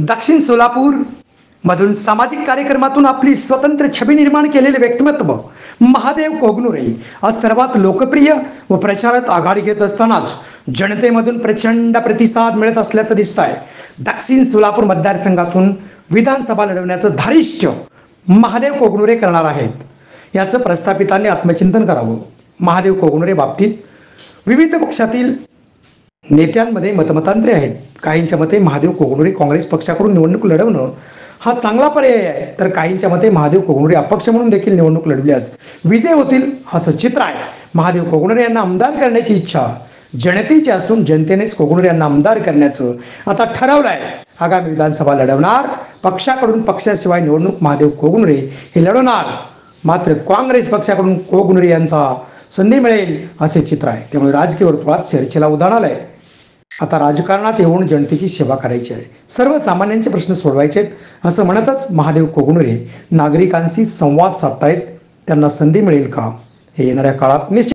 दक्षिण सोलापूर मधून सामाजिक कार्यक्रमातून आपली स्वतंत्र छबी निर्माण केलेले व्यक्तिमत्व महादेव कोगनुरे आज सर्वात लोकप्रिय व प्रचारात आघाडी घेत असतानाच जनतेमधून प्रचंड प्रतिसाद मिळत असल्याचं दिसत आहे। दक्षिण सोलापूर मतदारसंघातून विधानसभा लढवण्याचं धारिष्ट्य महादेव कोगनुरे करणार आहेत। याचं प्रस्थापितांनी आत्मचिंतन करावं। महादेव कोगनुरे बाबतीत विविध पक्षातील नेत्यांमध्ये मतमतांतरे आहेत। काहींच्या मते महादेव कोगनुरे काँग्रेस पक्षाकडून निवडणूक लढवणं हा चांगला पर्याय आहे, तर काहींच्या मते महादेव कोगनुरे अपक्ष म्हणून देखील निवडणूक लढवल्यास विजय होतील असं चित्र आहे। महादेव कोगनुरे यांना आमदार करण्याची इच्छा जनतेची असून जनतेनेच कोगनुरे यांना आमदार करण्याचं आता ठरवलं आहे। आगामी विधानसभा लढवणार पक्षाकडून पक्षाशिवाय निवडणूक महादेव कोगनुरे हे लढवणार, मात्र काँग्रेस पक्षाकडून कोगनुरे यांचा संधी मिळेल असे चित्र आहे। त्यामुळे राजकीय वर्तुळात चर्चेला उधाण आलंय। आता राजकारणात येऊन जनतेची सेवा करायची आहे, सर्वसामान्यांचे प्रश्न सोडवायचे आहेत असं म्हणतच महादेव कोगनुरे नागरिकांशी संवाद साधतायत। त्यांना संधी मिळेल का हे येणाऱ्या काळात निश्चित